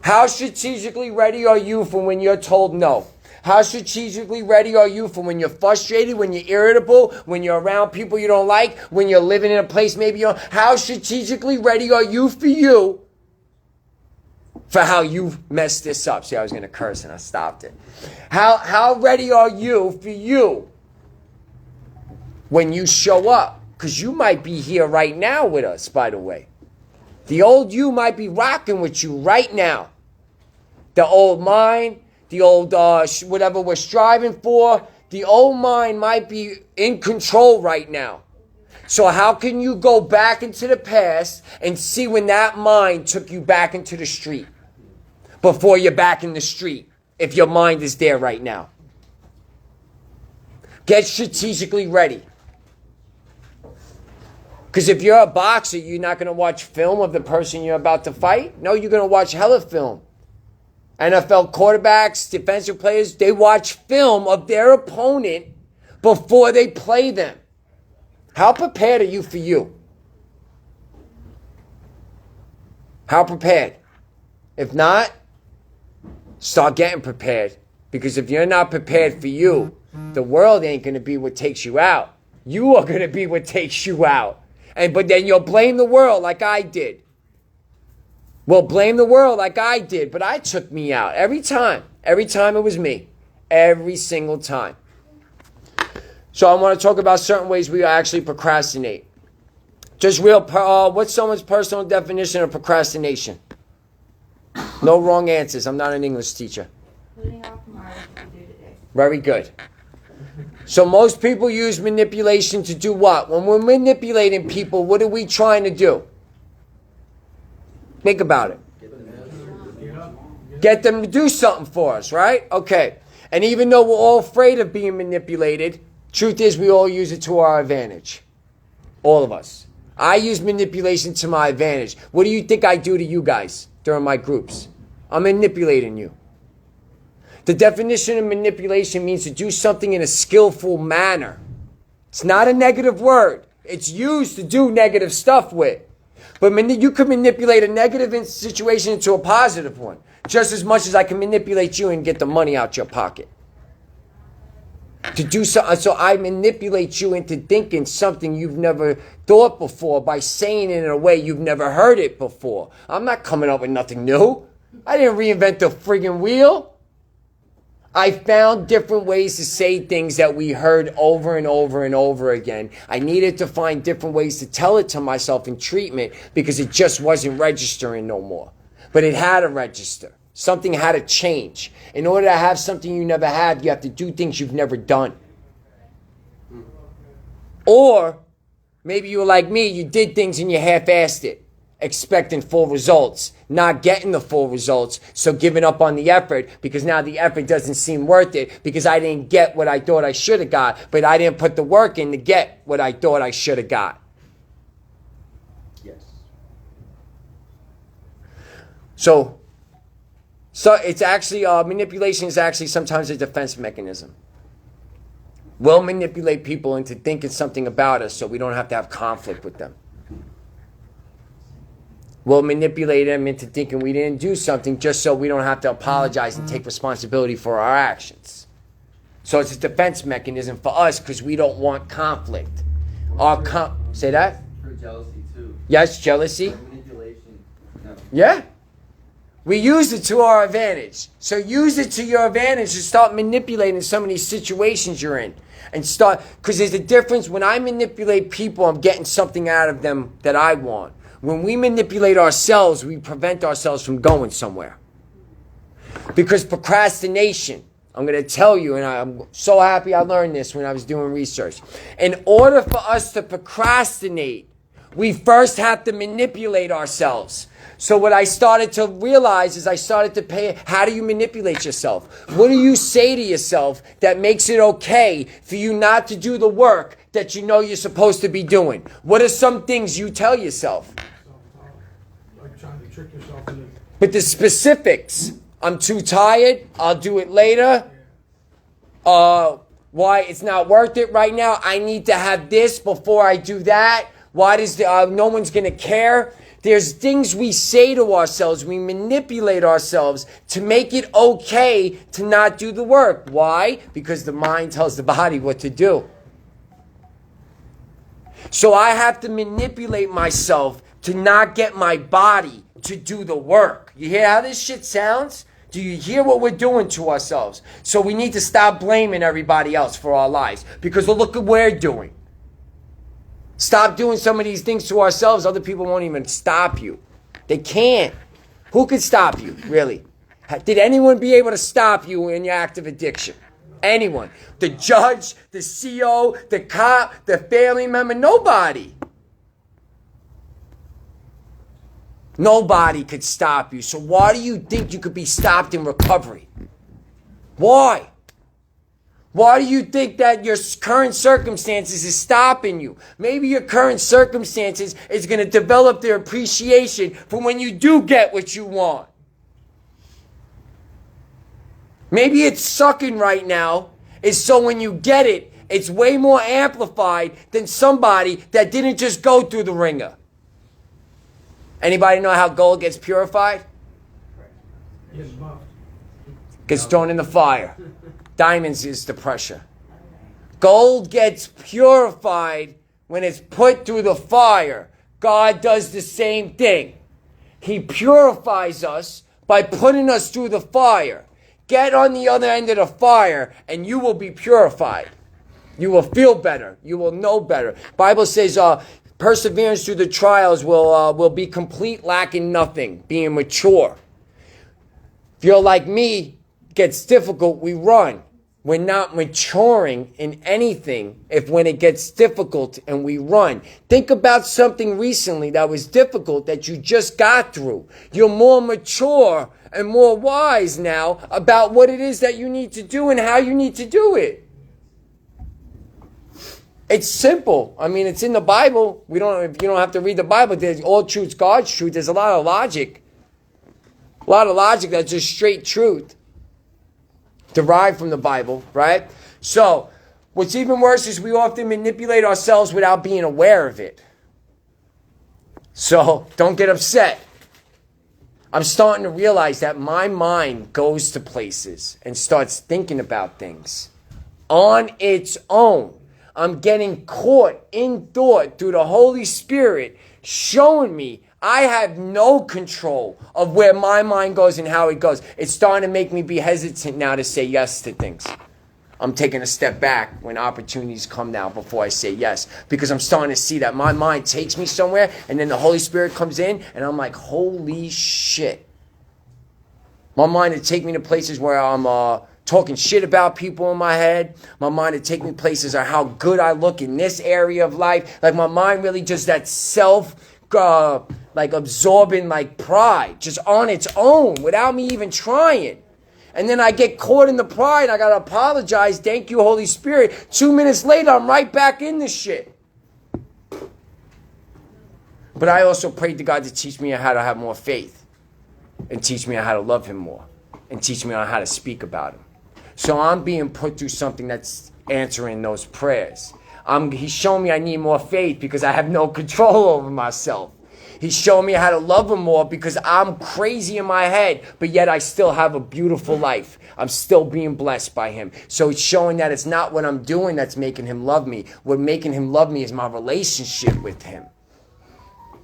How strategically ready are you for when you're told no? How strategically ready are you for when you're frustrated, when you're irritable, when you're around people you don't like, when you're living in a place maybe you don't? How strategically ready are you for how you messed this up? See, I was going to curse and I stopped it. How ready are you for you when you show up? Because you might be here right now with us, by the way. The old you might be rocking with you right now. The old mind, the old whatever we're striving for, the old mind might be in control right now. So how can you go back into the past and see when that mind took you back into the street before you're back in the street if your mind is there right now? Get strategically ready. Because if you're a boxer, you're not going to watch film of the person you're about to fight. No, you're going to watch hella film. NFL quarterbacks, defensive players, they watch film of their opponent before they play them. How prepared are you for you? How prepared? If not, start getting prepared. Because if you're not prepared for you, the world ain't going to be what takes you out. You are going to be what takes you out. But then you'll blame the world like I did. Well, blame the world like I did, but I took me out every time. Every time it was me. Every single time. So I want to talk about certain ways we actually procrastinate. Just what's someone's personal definition of procrastination? No wrong answers. I'm not an English teacher. Putting off tomorrow to do today. Very good. So most people use manipulation to do what? When we're manipulating people, what are we trying to do? Think about it. Get them to do something for us, right? Okay. And even though we're all afraid of being manipulated, truth is we all use it to our advantage. All of us. I use manipulation to my advantage. What do you think I do to you guys during my groups? I'm manipulating you. The definition of manipulation means to do something in a skillful manner. It's not a negative word. It's used to do negative stuff with. But you can manipulate a negative situation into a positive one. Just as much as I can manipulate you and get the money out your pocket. To do so I manipulate you into thinking something you've never thought before by saying it in a way you've never heard it before. I'm not coming up with nothing new. I didn't reinvent the friggin' wheel. I found different ways to say things that we heard over and over and over again. I needed to find different ways to tell it to myself in treatment because it just wasn't registering no more. But it had to register. Something had to change. In order to have something you never had, you have to do things you've never done. Or maybe you were like me, you did things and you half-assed it, expecting full results, not getting the full results, so giving up on the effort because now the effort doesn't seem worth it because I didn't get what I thought I should have got, but I didn't put the work in to get what I thought I should have got. Yes. So it's actually, manipulation is actually sometimes a defense mechanism. We'll manipulate people into thinking something about us so we don't have to have conflict with them. We'll manipulate them into thinking we didn't do something just so we don't have to apologize and take responsibility for our actions. So it's a defense mechanism for us because we don't want conflict. Say that? For jealousy too. Yes, jealousy. Manipulation. No. Yeah. We use it to our advantage. So use it to your advantage and start manipulating some of these situations you're in. And start, because there's a difference. When I manipulate people, I'm getting something out of them that I want. When we manipulate ourselves, we prevent ourselves from going somewhere. Because procrastination, I'm going to tell you, and I'm so happy I learned this when I was doing research. In order for us to procrastinate, we first have to manipulate ourselves. So what I started to realize is I started to pay, how do you manipulate yourself? What do you say to yourself that makes it okay for you not to do the work that you know you're supposed to be doing? What are some things you tell yourself? Like trying to trick yourself into. But the specifics, I'm too tired, I'll do it later. Why it's not worth it right now, I need to have this before I do that. Why does no one's going to care? There's things we say to ourselves. We manipulate ourselves to make it okay to not do the work. Why? Because the mind tells the body what to do. So I have to manipulate myself to not get my body to do the work. You hear how this shit sounds? Do you hear what we're doing to ourselves? So we need to stop blaming everybody else for our lives. Because look at what we're doing. Stop doing some of these things to ourselves. Other people won't even stop you. They can't. Who could stop you, really? Did anyone be able to stop you in your act of addiction? Anyone? The judge, the CO, the cop, the family member? Nobody. Nobody could stop you. So why do you think you could be stopped in recovery? Why? Why do you think that your current circumstances is stopping you? Maybe your current circumstances is going to develop their appreciation for when you do get what you want. Maybe it's sucking right now is so when you get it, it's way more amplified than somebody that didn't just go through the ringer. Anybody know how gold gets purified? Yes, buffed. Gets thrown in the fire. Diamonds is the pressure. Gold gets purified when it's put through the fire. God does the same thing. He purifies us by putting us through the fire. Get on the other end of the fire and you will be purified. You will feel better. You will know better. Bible says perseverance through the trials will be complete, lacking nothing, being mature. If you're like me, gets difficult, we run. We're not maturing in anything if when it gets difficult and we run. Think about something recently that was difficult that you just got through. You're more mature and more wise now about what it is that you need to do and how you need to do it. It's simple. I mean, it's in the Bible. You don't have to read the Bible. There's all truth's God's truth. There's a lot of logic. A lot of logic that's just straight truth. Derived from the Bible, right? So, what's even worse is we often manipulate ourselves without being aware of it. So, don't get upset. I'm starting to realize that my mind goes to places and starts thinking about things on its own. I'm getting caught in thought through the Holy Spirit showing me I have no control of where my mind goes and how it goes. It's starting to make me be hesitant now to say yes to things. I'm taking a step back when opportunities come now before I say yes. Because I'm starting to see that my mind takes me somewhere and then the Holy Spirit comes in and I'm like, holy shit. My mind would take me to places where I'm talking shit about people in my head. My mind would take me places of how good I look in this area of life. Like my mind really just that absorbing pride just on its own without me even trying. And then I get caught in the pride. I got to apologize. Thank you, Holy Spirit. 2 minutes later, I'm right back in this shit. But I also prayed to God to teach me how to have more faith and teach me how to love him more and teach me on how to speak about him. So I'm being put through something that's answering those prayers. He's showing me I need more faith because I have no control over myself. He's showing me how to love him more because I'm crazy in my head, but yet I still have a beautiful life. I'm still being blessed by him. So it's showing that it's not what I'm doing that's making him love me. What making him love me is my relationship with him.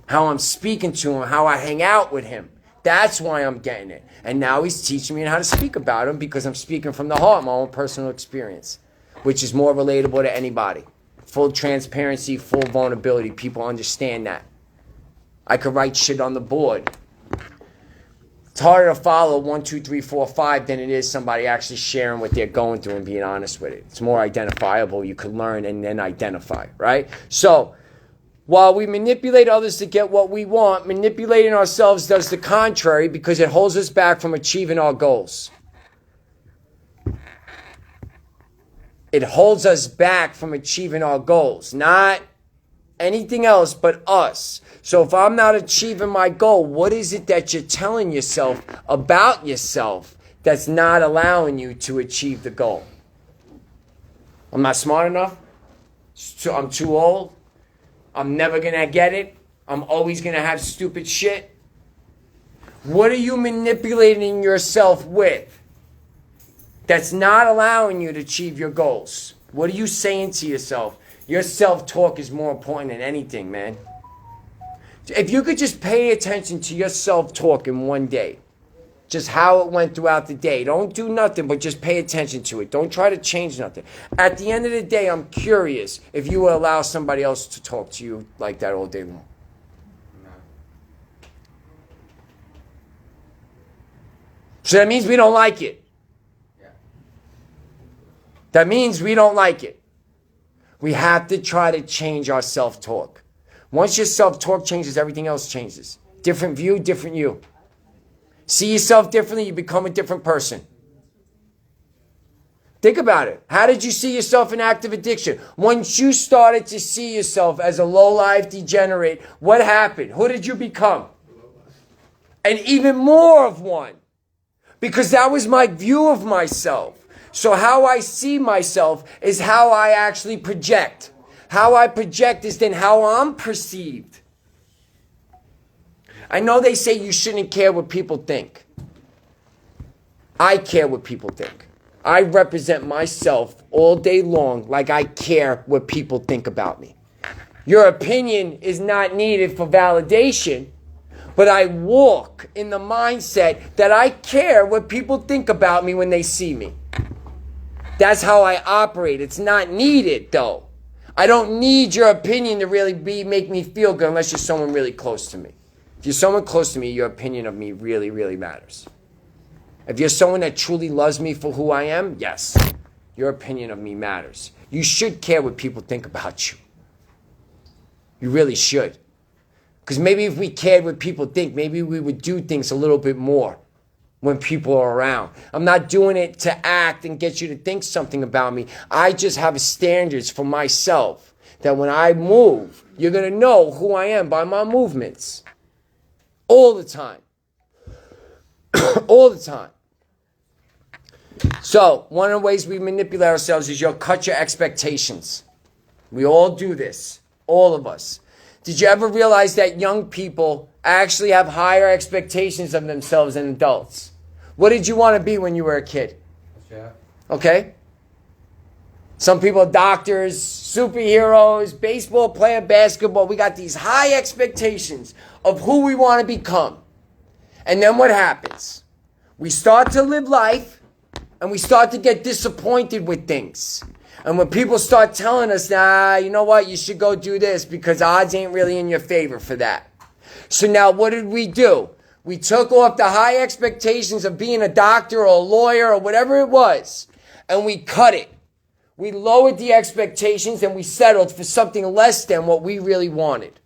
How I'm speaking to him, how I hang out with him. That's why I'm getting it. And now he's teaching me how to speak about them because I'm speaking from the heart, my own personal experience, which is more relatable to anybody. Full transparency, full vulnerability. People understand that. I could write shit on the board. It's harder to follow 1, 2, 3, 4, 5 than it is somebody actually sharing what they're going through and being honest with it. It's more identifiable. You can learn and then identify, right? So, while we manipulate others to get what we want, manipulating ourselves does the contrary because it holds us back from achieving our goals. It holds us back from achieving our goals, not anything else but us. So if I'm not achieving my goal, what is it that you're telling yourself about yourself that's not allowing you to achieve the goal? I'm not smart enough. I'm too old. I'm never going to get it. I'm always going to have stupid shit. What are you manipulating yourself with that's not allowing you to achieve your goals? What are you saying to yourself? Your self-talk is more important than anything, man. If you could just pay attention to your self-talk in one day, just how it went throughout the day. Don't do nothing, but just pay attention to it. Don't try to change nothing. At the end of the day, I'm curious if you would allow somebody else to talk to you like that all day long. So that means we don't like it. That means we don't like it. We have to try to change our self-talk. Once your self-talk changes, everything else changes. Different view, different you. See yourself differently, you become a different person. Think about it. How did you see yourself in active addiction? Once you started to see yourself as a low-life degenerate, what happened? Who did you become? And even more of one. Because that was my view of myself. So how I see myself is how I actually project. How I project is then how I'm perceived. I know they say you shouldn't care what people think. I care what people think. I represent myself all day long like I care what people think about me. Your opinion is not needed for validation, but I walk in the mindset that I care what people think about me when they see me. That's how I operate. It's not needed, though. I don't need your opinion to really make me feel good unless you're someone really close to me. If you're someone close to me, your opinion of me really, really matters. If you're someone that truly loves me for who I am, yes, your opinion of me matters. You should care what people think about you. You really should. Because maybe if we cared what people think, maybe we would do things a little bit more when people are around. I'm not doing it to act and get you to think something about me. I just have standards for myself that when I move, you're going to know who I am by my movements. All the time. All the time. So, one of the ways we manipulate ourselves is you'll cut your expectations. We all do this. All of us. Did you ever realize that young people actually have higher expectations of themselves than adults? What did you want to be when you were a kid? Yeah. Okay? Some people are doctors, superheroes, baseball player, basketball. We got these high expectations of who we want to become. And then what happens? We start to live life and we start to get disappointed with things. And when people start telling us, nah, you know what, you should go do this because odds ain't really in your favor for that. So now what did we do? We took off the high expectations of being a doctor or a lawyer or whatever it was, and we cut it. We lowered the expectations and we settled for something less than what we really wanted.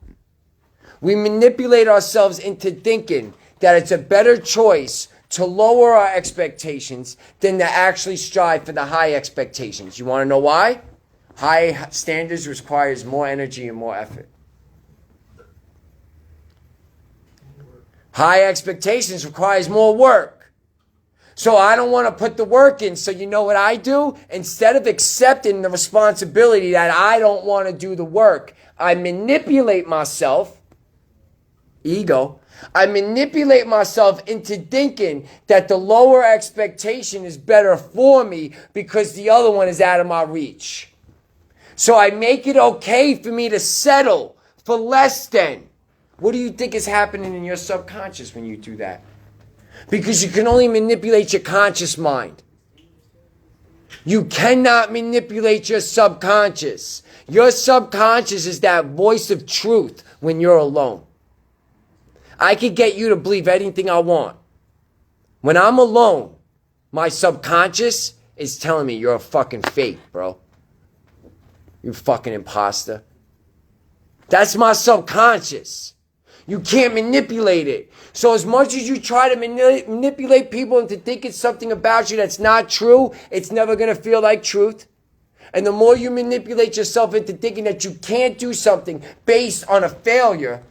We manipulate ourselves into thinking that it's a better choice to lower our expectations than to actually strive for the high expectations. You want to know why? High standards requires more energy and more effort. High expectations requires more work. So I don't want to put the work in. So you know what I do? Instead of accepting the responsibility that I don't want to do the work, I manipulate myself, ego, I manipulate myself into thinking that the lower expectation is better for me because the other one is out of my reach. So I make it okay for me to settle for less than What do you think is happening in your subconscious when you do that? Because you can only manipulate your conscious mind. You cannot manipulate your subconscious. Your subconscious is that voice of truth when you're alone. I could get you to believe anything I want. When I'm alone, my subconscious is telling me you're a fucking fake, bro. You fucking imposter. That's my subconscious. You can't manipulate it. So as much as you try to manipulate people into thinking something about you that's not true, it's never going to feel like truth. And the more you manipulate yourself into thinking that you can't do something based on a failure,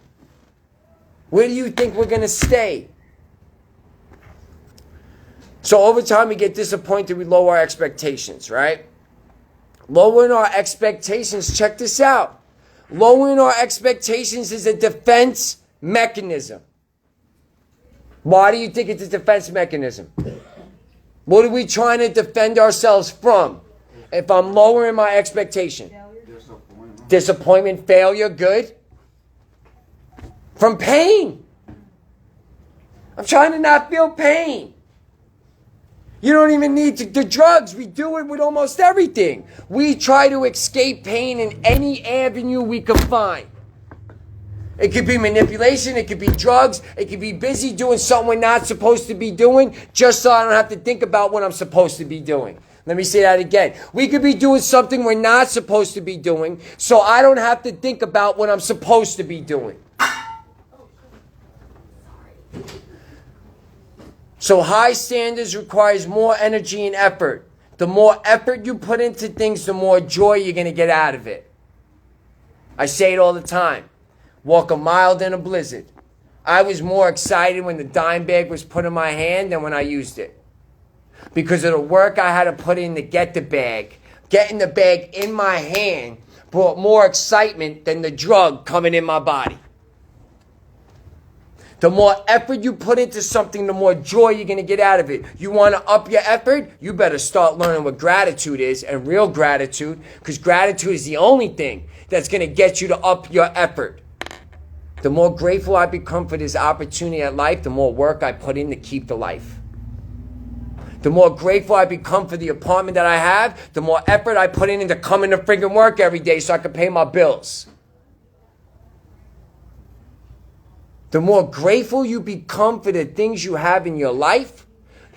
where do you think we're going to stay? So over time we get disappointed, we lower our expectations, right? Lowering our expectations, check this out. Lowering our expectations is a defense mechanism. Why do you think it's a defense mechanism? What are we trying to defend ourselves from? If I'm lowering my expectation. Disappointment, failure, good. From pain. I'm trying to not feel pain. You don't even need the drugs. We do it with almost everything. We try to escape pain in any avenue we can find. It could be manipulation. It could be drugs. It could be busy doing something we're not supposed to be doing just so I don't have to think about what I'm supposed to be doing. Let me say that again. We could be doing something we're not supposed to be doing so I don't have to think about what I'm supposed to be doing. So high standards requires more energy and effort. The more effort you put into things, the more joy you're going to get out of it. I say it all the time. Walk a mile in a blizzard. I was more excited when the dime bag was put in my hand than when I used it. Because of the work I had to put in to get the bag. Getting the bag in my hand brought more excitement than the drug coming in my body. The more effort you put into something, the more joy you're going to get out of it. You want to up your effort? You better start learning what gratitude is, and real gratitude, because gratitude is the only thing that's going to get you to up your effort. The more grateful I become for this opportunity at life, the more work I put in to keep the life. The more grateful I become for the apartment that I have, the more effort I put in to coming to friggin' work every day so I can pay my bills. The more grateful you become for the things you have in your life,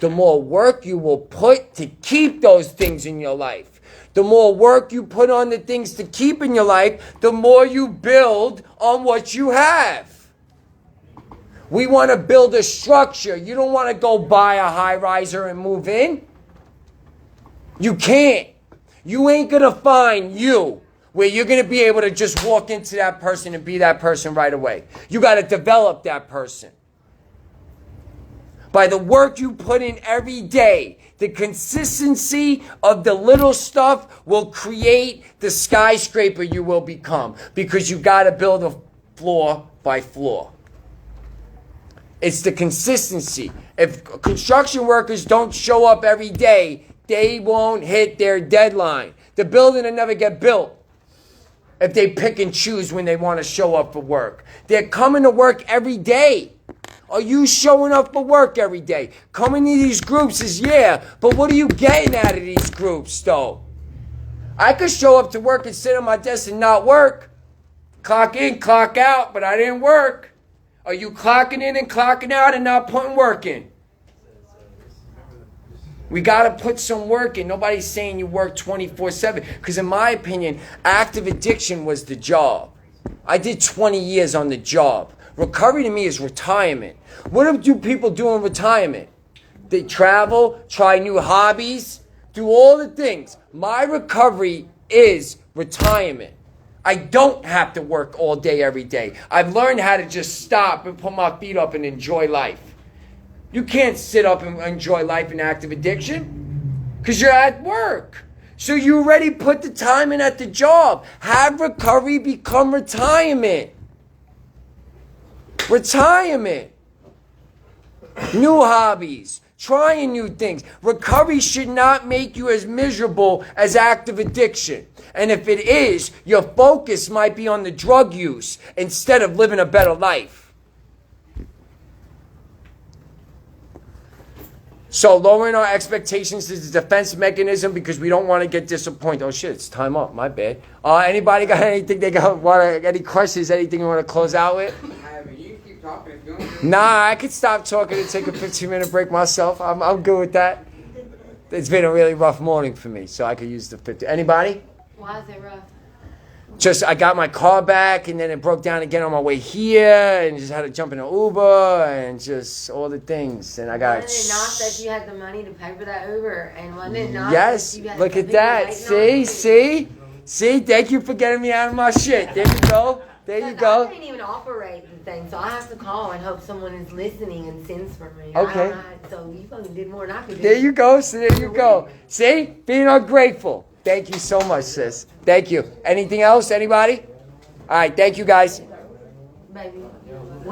the more work you will put to keep those things in your life. The more work you put on the things to keep in your life, the more you build on what you have. We want to build a structure. You don't want to go buy a high riser and move in. You can't. You ain't going to find you where you're going to be able to just walk into that person and be that person right away. You got to develop that person. By the work you put in every day, the consistency of the little stuff will create the skyscraper you will become, because you got to build a floor by floor. It's the consistency. If construction workers don't show up every day, they won't hit their deadline. The building will never get built if they pick and choose when they want to show up for work. They're coming to work every day. Are you showing up for work every day? Coming to these groups is yeah, but what are you getting out of these groups though? I could show up to work and sit on my desk and not work. Clock in, clock out, but I didn't work. Are you clocking in and clocking out and not putting work in? We got to put some work in. Nobody's saying you work 24/7. Because in my opinion, active addiction was the job. I did 20 years on the job. Recovery to me is retirement. What do people do in retirement? They travel, try new hobbies, do all the things. My recovery is retirement. I don't have to work all day, every day. I've learned how to just stop and put my feet up and enjoy life. You can't sit up and enjoy life in active addiction because you're at work. So you already put the time in at the job. Have recovery become retirement. Retirement. New hobbies. trying new things. Recovery should not make you as miserable as active addiction. And if it is, your focus might be on the drug use instead of living a better life. So lowering our expectations is a defense mechanism because we don't want to get disappointed. Oh shit, it's time up. My bad. Anybody got anything any questions? Anything you want to close out with? You keep talking if you want. Nah, I could stop talking and take a 15-minute break myself. I'm good with that. It's been a really rough morning for me, so I could use the 50. Anybody? Why is it rough? Just I got my car back and then it broke down again on my way here and just had to jump in an Uber and just all the things. And I got. Wasn't it not that you had the money to pay for that Uber? And wasn't it not Yes, that you had look at people that. waiting See? Thank you for getting me out of my shit. There you go. There you I go. can't even operate the thing, so I have to call and hope someone is listening and sends for me. Okay. So you fucking did more than I could do. There you go. So there you go. See? Being ungrateful. Thank you so much, sis. Thank you. Anything else? Anybody? All right. Thank you, guys. Baby.